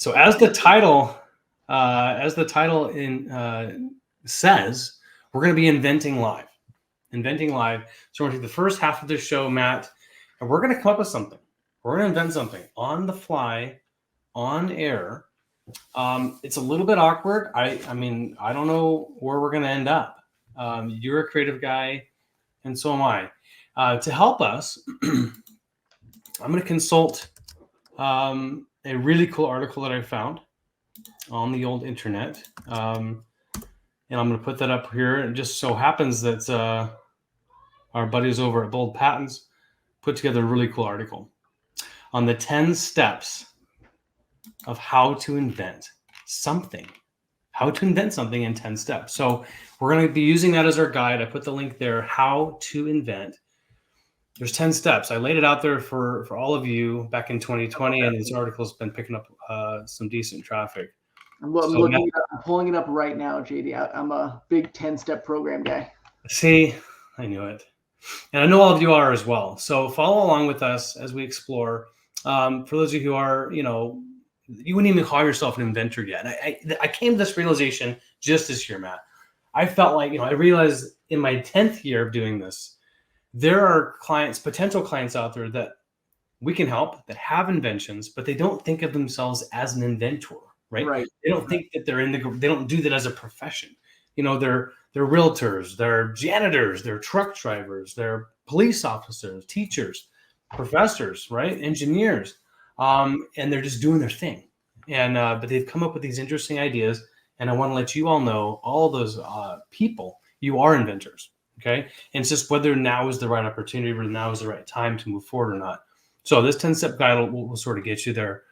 So as the title says, we're going to be inventing live. So we're going to take the first half of the show, Matt, and we're going to come up with something. We're going to invent something on the fly, on air. It's a little bit awkward. I mean, I don't know where we're going to end up. You're a creative guy, and so am I. To help us, I'm going to consult a really cool article that I found on the old internet. And I'm going to put that up here. It just so happens that our buddies over at Bold Patents put together a really cool article on the 10 steps of how to invent something. How to invent something in 10 steps. So we're going to be using that as our guide. I put the link there, how to invent. There's 10 steps. I laid it out there for all of you back in 2020, and this article's been picking up some decent traffic. I'm pulling it up right now, JD. I'm a big 10-step program guy. See, I knew it. And I know all of you are as well. So follow along with us as we explore. For those of you who are, you wouldn't even call yourself an inventor yet. And I came to this realization just this year, Matt. I felt like, I realized in my 10th year of doing this, there are potential clients out there that we can help that have inventions, but they don't think of themselves as an inventor, right? They don't think that they don't do that as a profession. They're realtors, they're janitors, they're truck drivers, they're police officers, teachers, professors, right? Engineers. And they're just doing their thing. And but they've come up with these interesting ideas. And I want to let you all know, all those people, you are inventors. Okay. And it's just whether now is the right opportunity, whether now is the right time to move forward or not. So this 10-step guide will sort of get you there.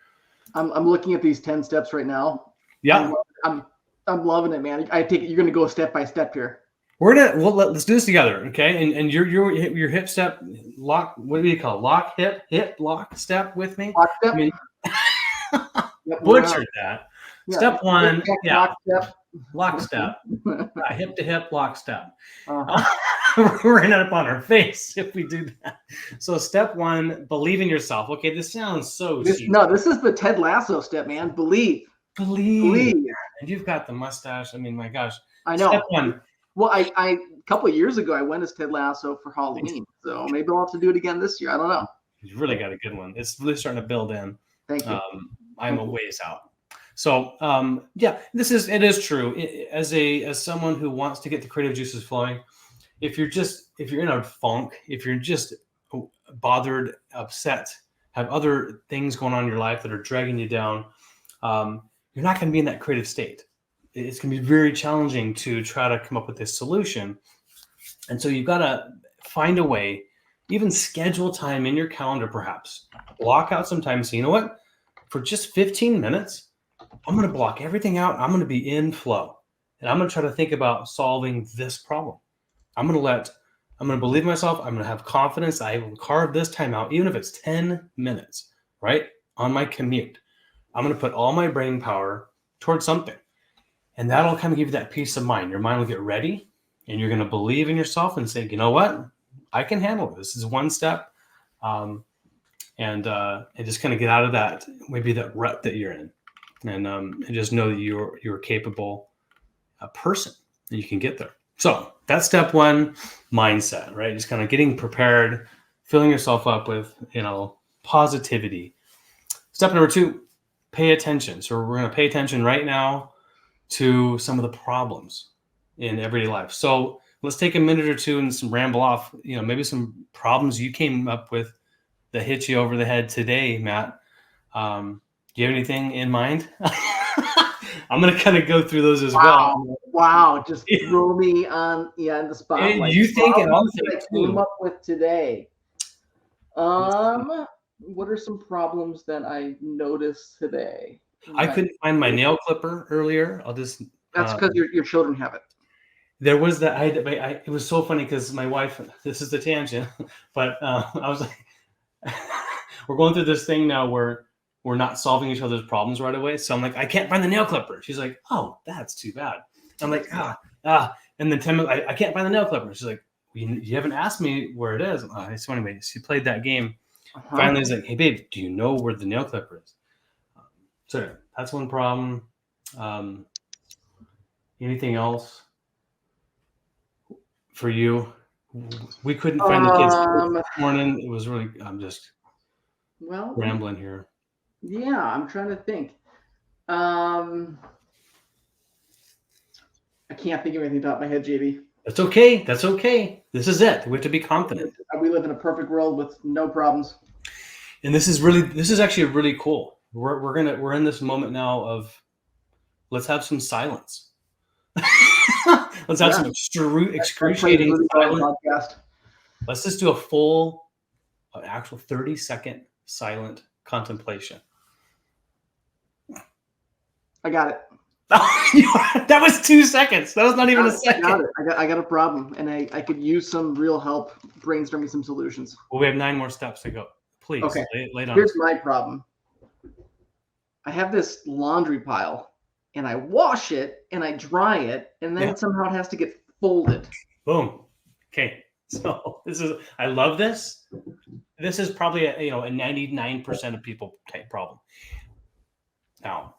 I'm looking at these 10 steps right now. Yeah. I'm loving it, man. I take it you're going to go step by step here. Let's do this together, okay? And your hip step lock. What do you call it? Lock hip lock step with me? Lock step. I mean, butchered that. Yeah. Step one, lock step. Hip to hip, lock step. We're going to end up on our face if we do that. So step one, believe in yourself. Okay, this sounds so cheesy. No, this is the Ted Lasso step, man. Believe. And you've got the mustache. I mean, my gosh. I know. Step one. Well, I a couple of years ago, I went as Ted Lasso for Halloween. So maybe I'll have to do it again this year. I don't know. You really got a good one. It's really starting to build in. Thank you. I'm a ways out. So it is true. As someone who wants to get the creative juices flowing, if you're in a funk, if you're just bothered, upset, have other things going on in your life that are dragging you down, you're not going to be in that creative state. It's going to be very challenging to try to come up with this solution. And so you've got to find a way, even schedule time in your calendar, perhaps block out some time. So you know what, for just 15 minutes, I'm going to block everything out. I'm going to be in flow, and I'm going to try to think about solving this problem. I'm going to believe myself. I'm going to have confidence. I will carve this time out, even if it's 10 minutes, right? On my commute, I'm going to put all my brain power towards something, and that'll kind of give you that peace of mind. Your mind will get ready, and you're going to believe in yourself and say, you know what, I can handle it. This is one step. And just kind of get out of that, maybe that rut that you're in. And just know that you're a capable person and you can get there. So that's step one, mindset, right? Just kind of getting prepared, filling yourself up with, positivity. Step number two, pay attention. So we're going to pay attention right now to some of the problems in everyday life. So let's take a minute or two and some ramble off, maybe some problems you came up with that hit you over the head today, Matt. Do you have anything in mind? I'm going to kind of go through those as well. Wow. Just throw me on the spotlight. You think and I'll think I came up with today. What are some problems that I noticed today? I couldn't find my nail clipper earlier. That's because your children have it. There was that. It was so funny because my wife, this is the tangent, but I was like, we're going through this thing now where we're not solving each other's problems right away. So I'm like, I can't find the nail clipper. She's like, oh, that's too bad. I'm like, and then 10 minutes, I can't find the nail clipper. She's like, you haven't asked me where it is. So anyway, she played that game. Finally, he's like, hey, babe, do you know where the nail clipper is? So that's one problem. Anything else for you? We couldn't find the kids this morning. It was really, I'm just rambling here. Yeah, I'm trying to think. I can't think of anything off my head, JB. That's okay. That's okay. This is it. We have to be confident. We live in a perfect world with no problems. And this is actually really cool. We're in this moment now of let's have some silence. Let's have some excruciating silence. Let's just do a full, actual 30-second silent contemplation. I got it. That was 2 seconds. That was not even a second. I got a problem, and I could use some real help brainstorming some solutions. Well, we have 9 more steps to go. Please, okay. Lay down. Here's my problem. I have this laundry pile, and I wash it, and I dry it, and then somehow it has to get folded. Boom. Okay. So I love this. This is probably a 99% of people type problem. Now,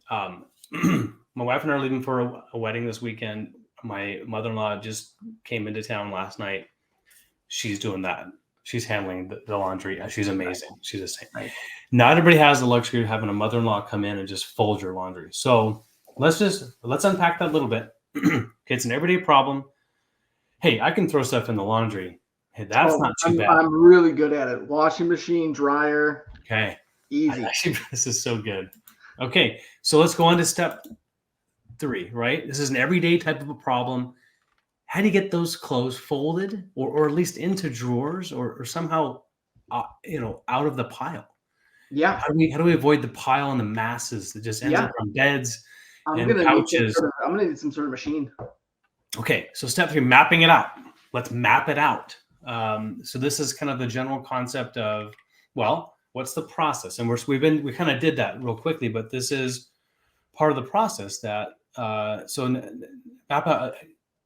my wife and I are leaving for a wedding this weekend. My mother-in-law just came into town last night. She's doing that. She's handling the laundry. She's amazing. She's a saint. Right. Not everybody has the luxury of having a mother-in-law come in and just fold your laundry. So let's unpack that a little bit. Okay, it's an everyday problem. Hey, I can throw stuff in the laundry. Hey, that's not too bad. I'm really good at it. Washing machine, dryer. Okay. Easy. Actually, this is so good. Okay, so let's go on to step 3, right? This is an everyday type of a problem. How do you get those clothes folded or at least into drawers or somehow, out of the pile? Yeah. How do we avoid the pile and the masses that just ends up on beds and couches? I'm going to need some sort of machine. Okay, so step 3, mapping it out. Let's map it out. So this is kind of the general concept of, well, what's the process? And we kind of did that real quickly, but this is part of the process that, so map out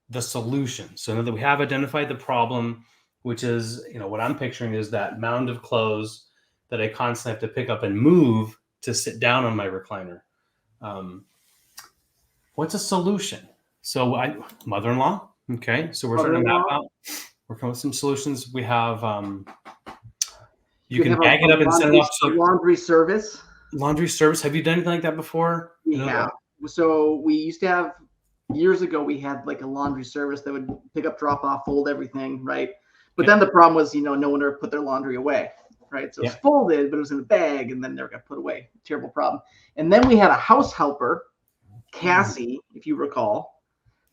the solution. So now that we have identified the problem, which is, what I'm picturing is that mound of clothes that I constantly have to pick up and move to sit down on my recliner. What's a solution? So mother-in-law. Okay. So we're starting to map out. We're coming with some solutions. We have, you can bag it up and send it off to laundry service. Laundry service. Have you done anything like that before? Yeah. So we used to have, years ago, we had like a laundry service that would pick up, drop off, fold everything, right? But then the problem was, no one ever put their laundry away, right? So it was folded, but it was in a bag, and then never got put away. Terrible problem. And then we had a house helper, Cassie, if you recall.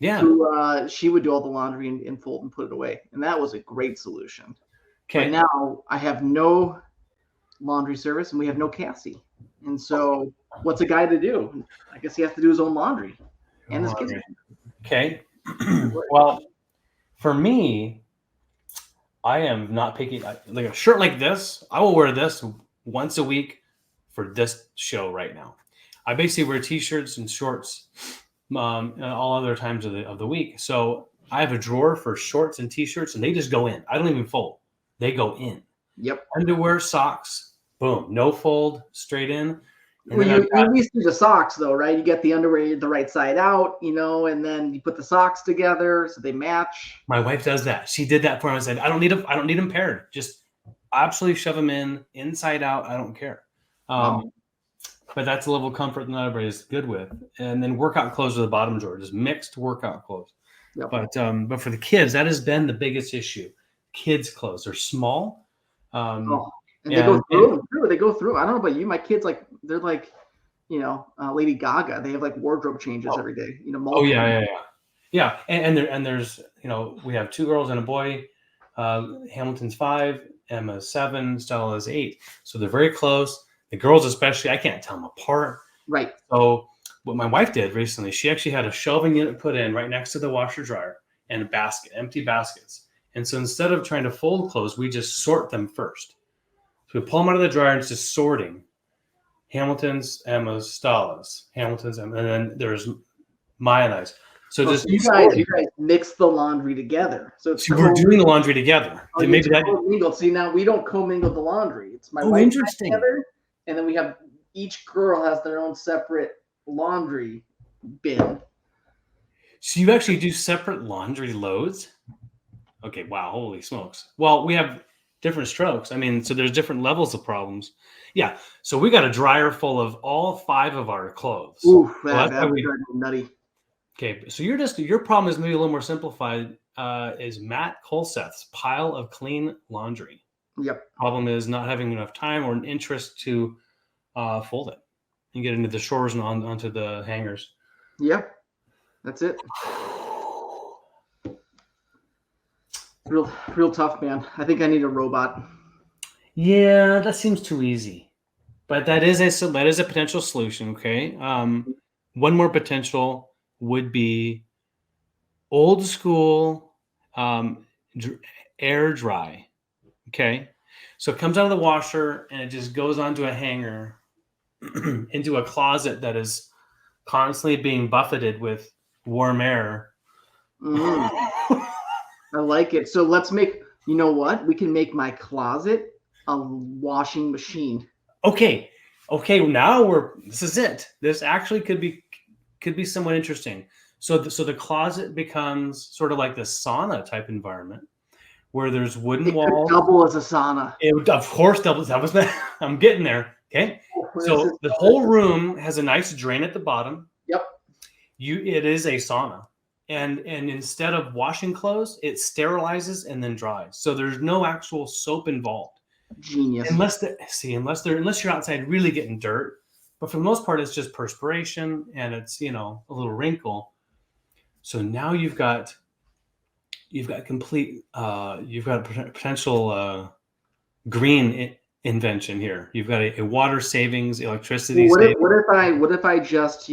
Yeah. Who, she would do all the laundry and fold and put it away. And that was a great solution. Okay. But now I have no laundry service and we have no Cassie. And so what's a guy to do? I guess he has to do his own laundry and his kids. Okay. Well, for me, I am not picky. Like a shirt like this, I will wear this once a week for this show right now. I basically wear t-shirts and shorts all other times of the week. So I have a drawer for shorts and t-shirts, and they just go in. I don't even fold. They go in. Yep. Underwear, socks, boom, no fold, straight in. Well, you at least do the socks though, right? You get the underwear the right side out, and then you put the socks together so they match. My wife does that. She did that for me. I said, I don't need them paired. Just absolutely shove them in inside out. I don't care. But that's a level of comfort that not everybody is good with. And then workout clothes are the bottom drawer, just mixed workout clothes. Yep. But for the kids, that has been the biggest issue. Kids' clothes are small. And they go through. They go through. I don't know about you. My kids, they're like, Lady Gaga. They have like wardrobe changes every day. Yeah. And there's we have 2 girls and a boy. Hamilton's 5, Emma's 7, Stella's 8. So they're very close. The girls especially, I can't tell them apart. Right. So what my wife did recently, she actually had a shelving unit put in right next to the washer dryer and a basket, empty baskets. And so instead of trying to fold clothes, we just sort them first. So we pull them out of the dryer and it's just sorting. Hamilton's, Emma's, Stella's, Hamilton's, and then there's my and I's. So just you guys mix the laundry together. So we're doing the laundry together. Maybe that. See, now we don't commingle the laundry. It's my wife together, and then we have each girl has their own separate laundry bin. So you actually do separate laundry loads? Okay, wow, holy smokes. Well, we have different strokes. I mean, so there's different levels of problems. Yeah, so we got a dryer full of all 5 of our clothes. Ooh, So that's why that would drive me nutty. okay, so your problem is maybe a little more simplified. Is Matt Colseth's pile of clean laundry. Yep. Problem is not having enough time or an interest to fold it and get into the shores and onto the hangers. Yep. That's it. Real tough, man. I think I need a robot. Yeah, that seems too easy, but that is a potential solution. Okay, one more potential would be old school air dry. Okay, so it comes out of the washer and it just goes onto a hanger into a closet that is constantly being buffeted with warm air. I like it. So let's make, you know what? We can make my closet a washing machine. Okay. Now this is it. This actually could be somewhat interesting. So the closet becomes sort of like the sauna type environment where there's wooden walls. Double as a sauna. It would, of course, double. That was I'm getting there. Okay. So the whole room has a nice drain at the bottom. Yep. It is a sauna. And instead of washing clothes, it sterilizes and then dries. So there's no actual soap involved. Genius. Unless you're outside really getting dirt, but for the most part, it's just perspiration and it's a little wrinkle. So now you've got complete you've got a potential green invention here. You've got a water savings, electricity. What if I just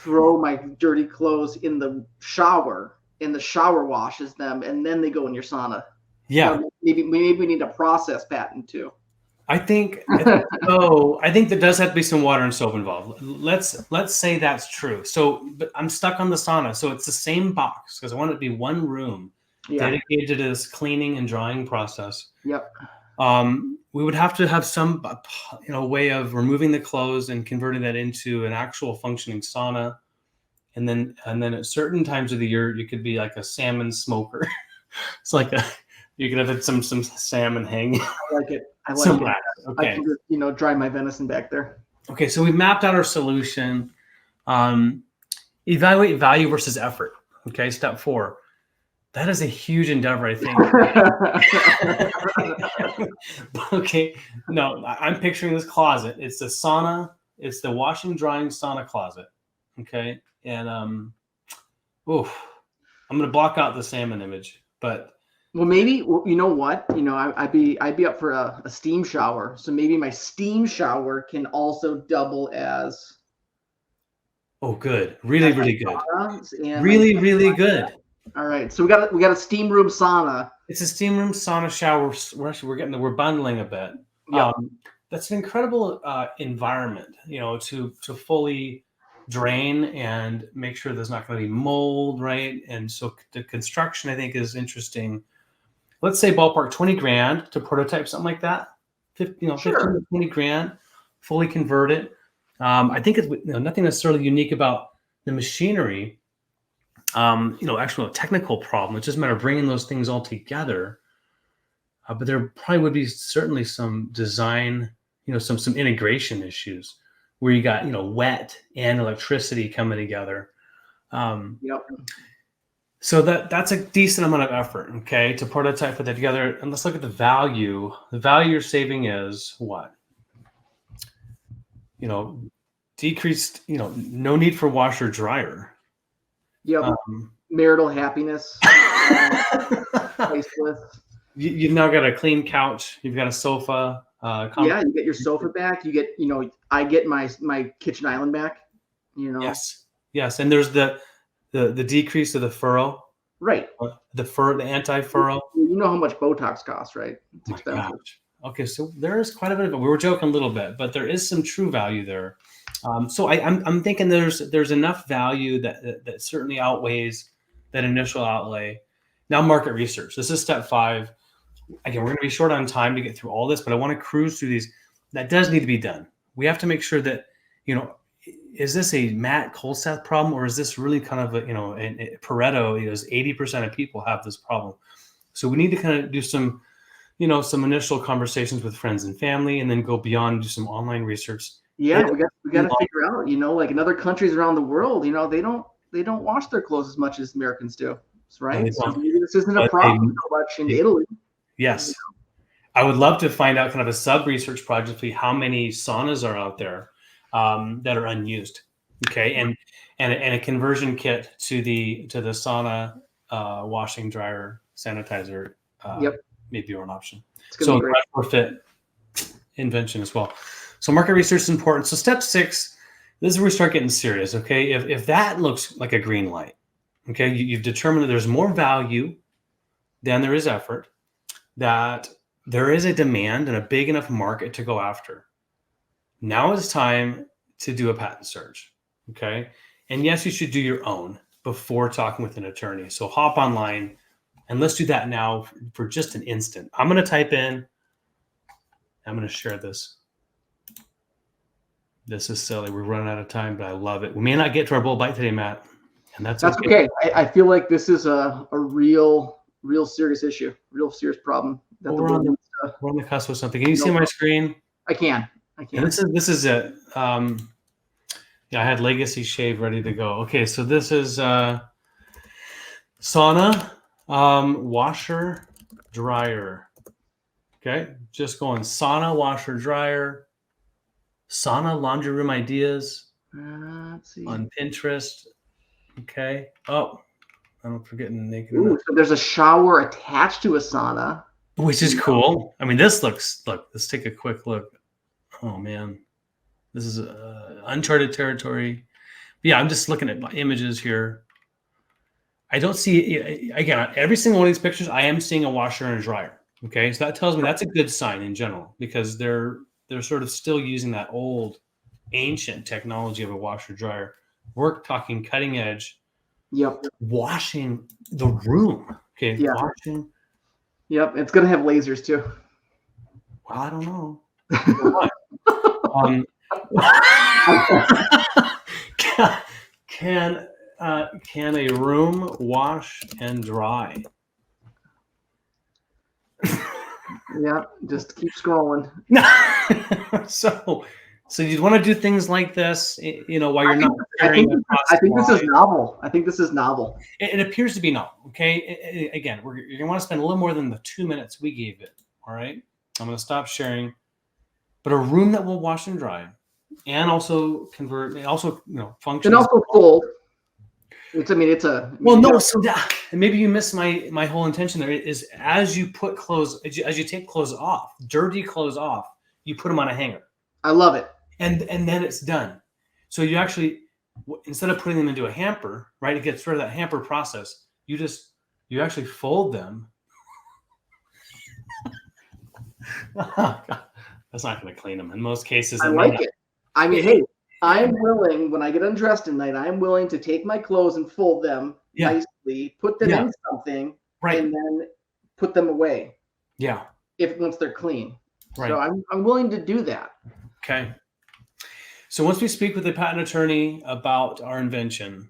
throw my dirty clothes in the shower, and the shower washes them, and then they go in your sauna? Yeah. Maybe we need a process patent too. I think there does have to be some water and soap involved. Let's say that's true. So, but I'm stuck on the sauna. So it's the same box because I want it to be one room dedicated to this cleaning and drying process. Yep. We would have to have some way of removing the clothes and converting that into an actual functioning sauna. And then at certain times of the year, you could be like a salmon smoker. It's like you could have some salmon hanging. I like it. Okay. I can just, dry my venison back there. Okay, so we've mapped out our solution. Evaluate value versus effort. Okay, step 4. That is a huge endeavor, I think. Okay, no, I'm picturing this closet. It's the sauna. It's the washing, drying sauna closet. Okay, and I'm going to block out the salmon image, but. Well, maybe you know what? I'd be up for a steam shower. So maybe my steam shower can also double as. Oh, good! Really, really good. Really good. All right, so we got a steam room sauna. It's a steam room sauna shower. We're bundling a bit. Yep. That's an incredible environment. To fully drain and make sure there's not going to be mold, right? And so the construction, I think, is interesting. Let's say ballpark 20 grand to prototype something like that. 15 to 20 grand, fully convert it. I think it's nothing necessarily unique about the machinery. Actual technical problem. It's just a matter of bringing those things all together. But there probably would be certainly some design, some integration issues where you got wet and electricity coming together. Yep. So that's a decent amount of effort, okay, to prototype, put that together. And let's look at the value. The value you're saving is what? Decreased, no need for washer dryer. Yep. Marital happiness. You've now got a clean couch. You've got a sofa. You get your sofa back. You get, I get my kitchen island back. Yes, and there's the decrease of the furrow. Right. The anti-furrow. You know how much Botox costs, right? It's expensive. Gosh. Okay, so there is quite a bit of it. We were joking a little bit, but there is some true value there. So I'm thinking there's enough value that certainly outweighs that initial outlay. Now market research. This is step 5. Again, we're going to be short on time to get through all this, but I want to cruise through these. That does need to be done. we have to make sure that, is this a Matt Kolstath problem, or is this really kind of a Pareto? 80% of people have this problem. So we need to kind of do some initial conversations with friends and family, and then go beyond and do some online research. Yeah, we got to figure out, like in other countries around the world, they don't wash their clothes as much as Americans do, right? So maybe this isn't a problem so much in Italy. Yes. I would love to find out kind of a sub-research project, how many saunas are out there that are unused. Okay. And a conversion kit to the sauna washing dryer sanitizer may be an option. So retrofit invention as well. So market research is important. So step 6, this is where we start getting serious. Okay. If that looks like a green light, okay, you've determined that there's more value than there is effort, that there is a demand and a big enough market to go after. Now it's time to do a patent search. Okay. And yes, you should do your own before talking with an attorney. So hop online and let's do that now for just an instant. I'm going to type in, I'm going to share this. This is silly. We're running out of time, but I love it. We may not get to our bull bite today, Matt. And that's okay. I feel like this is a real serious issue, real serious problem. That we're on the cusp of something. Can you see my screen? I can. And this is it. I had Legacy Shave ready to go. Okay, so this is sauna, washer, dryer. Okay, just going sauna, washer, dryer, sauna, laundry room ideas. Let's see. On Pinterest. Okay. Oh, I'm forgetting naked. Ooh, so there's a shower attached to a sauna, which is cool. I mean, let's take a quick look. Oh man, this is uncharted territory. But yeah, I'm just looking at my images here. I don't see, again, every single one of these pictures, I am seeing a washer and a dryer. Okay, so that tells me that's a good sign in general, because they're sort of still using that old, ancient technology of a washer dryer. We're talking cutting edge. Yep. Washing the room. Okay. Yeah. Washing. Yep. It's gonna have lasers too. Well, I don't know. Can a room wash and dry? Yeah, just keep scrolling. So you'd want to do things like this, while you're not. I think this is novel. It appears to be novel. Okay. Again, you're gonna want to spend a little more than the 2 minutes we gave it. All right. I'm gonna stop sharing. But a room that will wash and dry, and also convert, and also function. And also fold. It's a. Well, no. So and maybe you missed my whole intention there. Is as you put clothes, as you take clothes off, dirty clothes off, you put them on a hanger. I love it. And then it's done. So you actually, instead of putting them into a hamper, right? It gets rid of that hamper process. You actually fold them. Oh, God. That's not going to clean them in most cases. I like it. I mean, hey, I'm willing, when I get undressed tonight, I'm willing to take my clothes and fold them nicely, put them in something, and then put them away. Yeah. Once they're clean. Right. So I'm willing to do that. Okay. So once we speak with the patent attorney about our invention,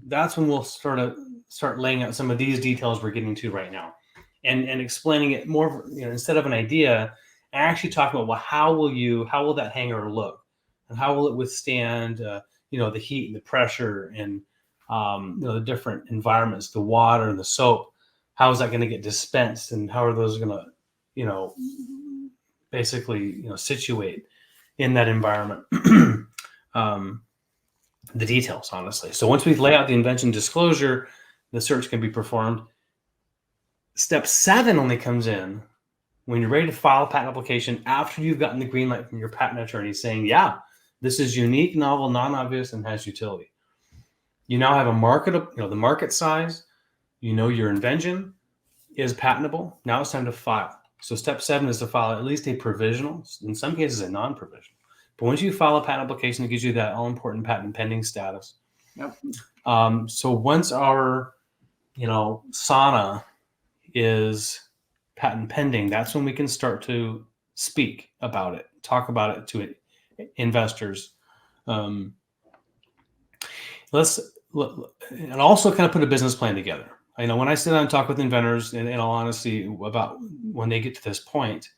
that's when we'll start laying out some of these details we're getting to right now, and explaining it more. Instead of an idea, actually talking about, well, how will that hanger look, and how will it withstand the heat and the pressure and the different environments, the water and the soap. How is that going to get dispensed, and how are those going to basically situate in that environment. The details, honestly. So once we lay out the invention disclosure, the search can be performed. Step 7 only comes in when you're ready to file a patent application, after you've gotten the green light from your patent attorney saying, yeah, this is unique, novel, non-obvious, and has utility. You now have a market, the market size, your invention is patentable. Now it's time to file. So step 7 is to file at least a provisional, in some cases a non-provisional. But once you file a patent application, it gives you that all-important patent pending status. Yep. So once our, sauna is patent pending, that's when we can start to speak about it, talk about it to investors. Um, and also kind of put a business plan together. I know when I sit down and talk with inventors, in all honesty, about when they get to this point,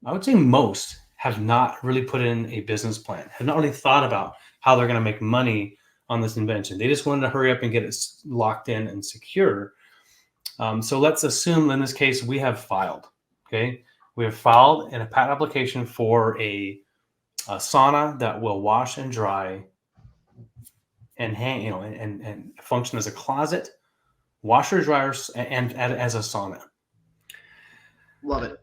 I would say most have not really put in a business plan, have not really thought about how they're going to make money on this invention. They just wanted to hurry up and get it locked in and secure. So let's assume in this case we have filed. Okay, we have filed in a patent application for a sauna that will wash and dry and hang, and function as a closet, washer, dryer, and as a sauna. Love it.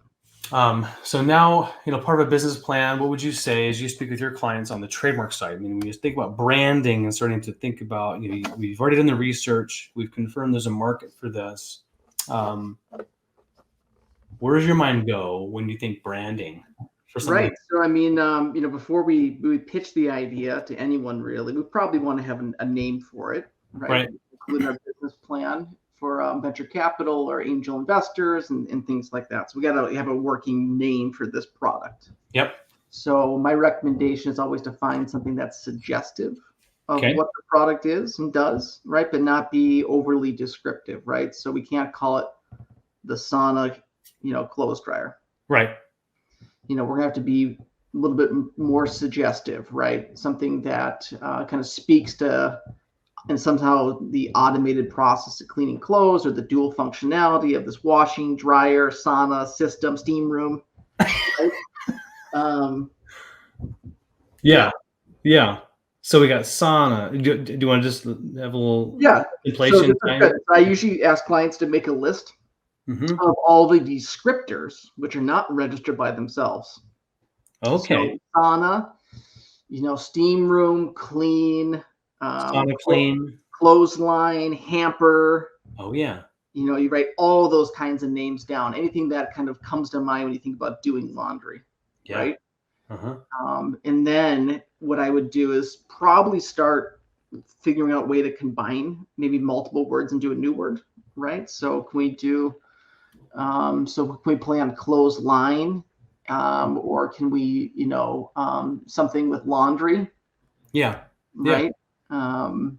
So now, part of a business plan, what would you say as you speak with your clients on the trademark side? I mean, we just think about branding and starting to think about, we've already done the research. We've confirmed there's a market for this. Where does your mind go when you think branding? Right. So, I mean, before we pitch the idea to anyone, really, we probably want to have a name for it, right? Including our business plan for venture capital or angel investors and things like that. So we got to have a working name for this product. Yep. So my recommendation is always to find something that's suggestive of what the product is and does, right? But not be overly descriptive, right? So we can't call it the sauna, clothes dryer. Right. We're gonna have to be a little bit more suggestive, right? Something that kind of speaks to, and somehow the automated process of cleaning clothes or the dual functionality of this washing, dryer, sauna system, steam room. Right? Yeah. So we got sauna. Do you want to just have a little inflation? So I usually ask clients to make a list of all the descriptors which are not registered by themselves. Okay. So sauna, steam room, clean, sauna clean, clothesline, hamper. Oh yeah. You write all those kinds of names down. Anything that kind of comes to mind when you think about doing laundry, right? And then what I would do is probably start figuring out a way to combine maybe multiple words and do a new word, right? So can we do? So can we play on clothesline, or can we, something with laundry? Yeah. Right. So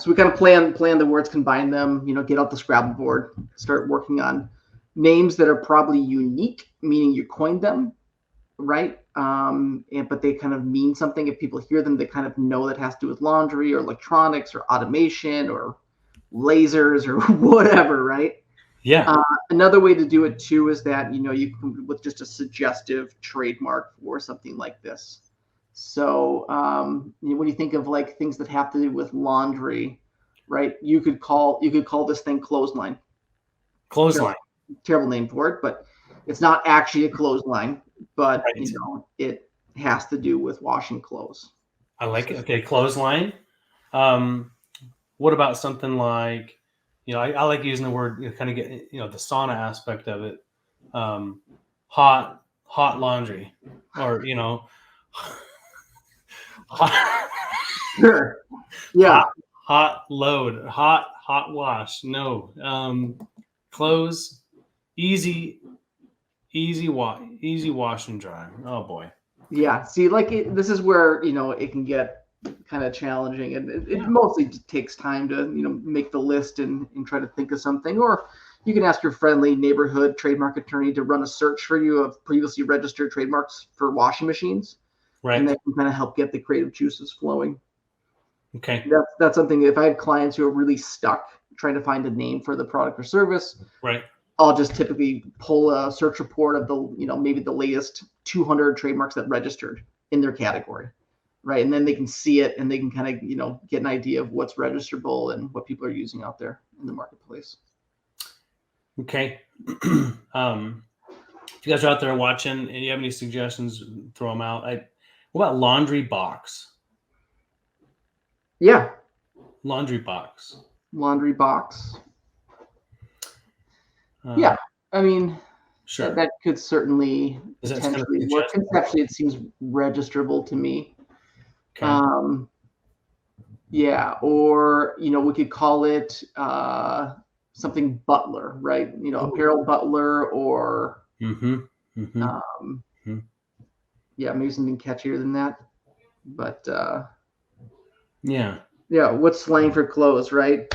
we kind of plan the words, combine them, get out the Scrabble board, start working on names that are probably unique, meaning you coined them, right? But they kind of mean something. If people hear them, they kind of know that has to do with laundry or electronics or automation or lasers or whatever, right? Yeah. Another way to do it too is that, you can with just a suggestive trademark for something like this. So when you think of like things that have to do with laundry, right? You could call this thing clothesline. Clothesline. Terrible name for it, but it's not actually a clothesline, but it has to do with washing clothes. I like it. Okay, clothesline. What about something like, I like using the word, kind of get, the sauna aspect of it. Hot laundry, or hot. Sure. Yeah. Hot load, hot wash. No. Clothes, easy wash and dry. Oh boy. Yeah. See, this is where, it can get kind of challenging, and it mostly takes time to, make the list and try to think of something. Or you can ask your friendly neighborhood trademark attorney to run a search for you of previously registered trademarks for washing machines. Right. And that can kind of help get the creative juices flowing. Okay. That's something. If I have clients who are really stuck trying to find a name for the product or service, right, I'll just typically pull a search report of the, maybe the latest 200 trademarks that registered in their category, right? And then they can see it and they can kind of, get an idea of what's registerable and what people are using out there in the marketplace. Okay. If you guys are out there watching and you have any suggestions, throw them out. What about laundry box? Yeah. Laundry box. Yeah. I mean, sure. That could certainly potentially work. Conceptually, it seems registerable to me. Okay. Yeah. Or, we could call it something butler, right? Apparel butler or Yeah, maybe something catchier than that. But Yeah. yeah, what's slang for clothes, right?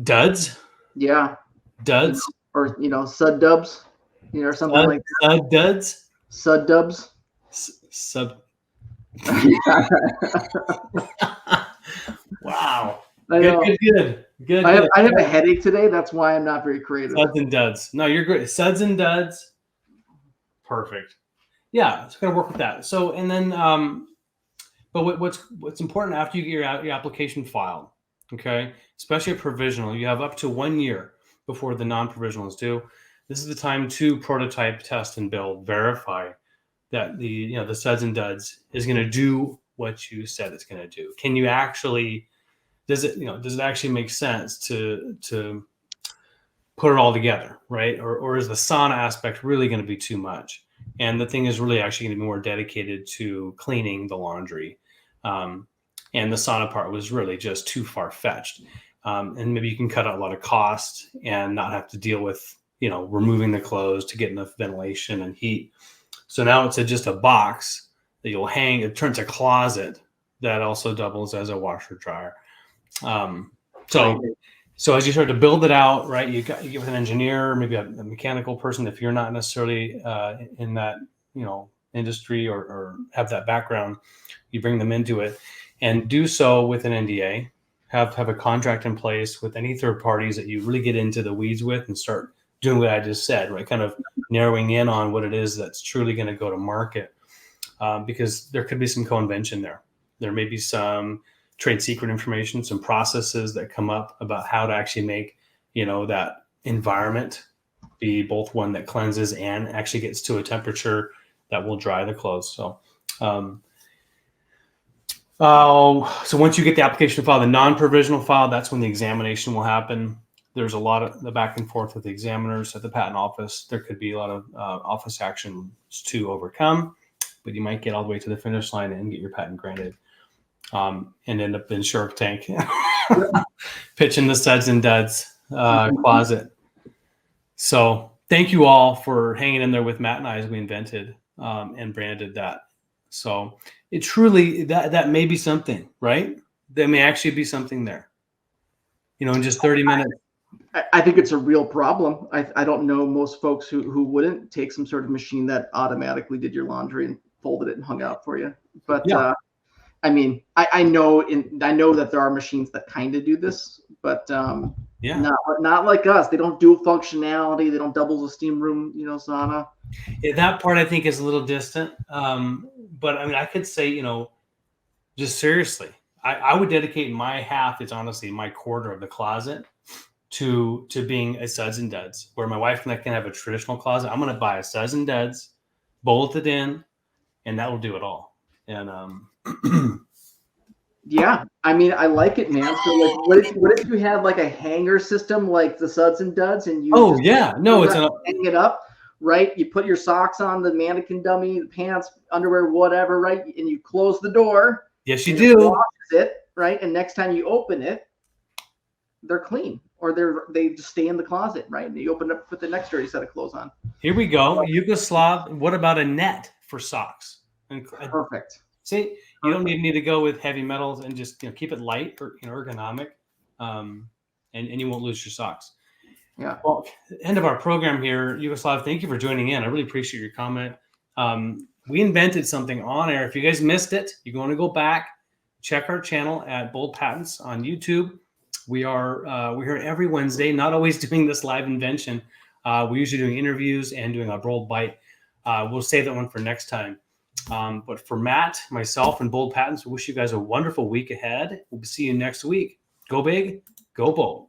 Duds? Yeah, Duds? or sud dubs, or something like that. Sud Duds? Sud dubs. Sub. I Wow. Good, know. good, good. Good, I have good. I have a headache today. That's why I'm not very creative. Suds and Duds. No, you're great. Suds and Duds. Perfect. Yeah, it's gonna work with that. So, and then, but what's important after you get your application filed, okay, especially a provisional, you have up to 1 year before the non-provisional is due. This is the time to prototype, test, and build, verify that the Suds and Duds is going to do what you said it's going to do. Can you actually does it actually make sense to put it all together, right? Or is the sauna aspect really going to be too much? And the thing is really actually going to be more dedicated to cleaning the laundry. And the sauna part was really just too far fetched. And maybe you can cut out a lot of cost and not have to deal with, removing the clothes to get enough ventilation and heat. So now it's just a box that you'll hang. It turns a closet that also doubles as a washer dryer. So as you start to build it out, right, you get with an engineer, maybe a mechanical person, if you're not necessarily in that, industry or have that background, you bring them into it and do so with an NDA, have a contract in place with any third parties that you really get into the weeds with and start doing what I just said, right? Kind of narrowing in on what it is that's truly going to go to market, because there could be some co-invention there. There may be some trade secret information, some processes that come up about how to actually make, that environment be both one that cleanses and actually gets to a temperature that will dry the clothes. So, so once you get the application file, the non-provisional file, that's when the examination will happen. There's a lot of the back and forth with the examiners at the patent office. There could be a lot of office actions to overcome, but you might get all the way to the finish line and get your patent granted. And end up in Shark Tank, pitching the Suds and Duds closet. So thank you all for hanging in there with Matt and I as we invented and branded that. So it truly, that may be something, right? There may actually be something there, in just 30 minutes. I think it's a real problem. I don't know most folks who wouldn't take some sort of machine that automatically did your laundry and folded it and hung out for you. But yeah. I mean, I know that there are machines that kind of do this, but not like us. They don't do functionality. They don't double the steam room, sauna. Yeah, that part I think is a little distant. But I mean, I could say, just seriously, I would dedicate my half. It's honestly my quarter of the closet to being a Suds and Duds, where my wife and I can have a traditional closet. I'm going to buy a Suds and Duds, bolt it in, and that will do it all. And yeah, I mean, I like it, man. So like, what if you had like a hanger system like the Suds and Duds, and you hang it up, right? You put your socks on the mannequin dummy, the pants, underwear, whatever, right? And you close the door. Yes, you do. Washes it, right? And next time you open it, they're clean, or they just stay in the closet, right? And you open it up, put the next dirty set of clothes on. Here we go, Yugoslav. What about a net for socks? Perfect. See, you don't need to go with heavy metals and just keep it light or ergonomic, and you won't lose your socks. Yeah. Well, end of our program here, Yugoslav. Thank you for joining in. I really appreciate your comment. We invented something on air. If you guys missed it, you're going to go back, check our channel at Bold Patents on YouTube. We're here every Wednesday. Not always doing this live invention. We're usually doing interviews and doing a Bold Bite. We'll save that one for next time. But for Matt, myself, and Bold Patents, we wish you guys a wonderful week ahead. We'll see you next week. Go big, go bold.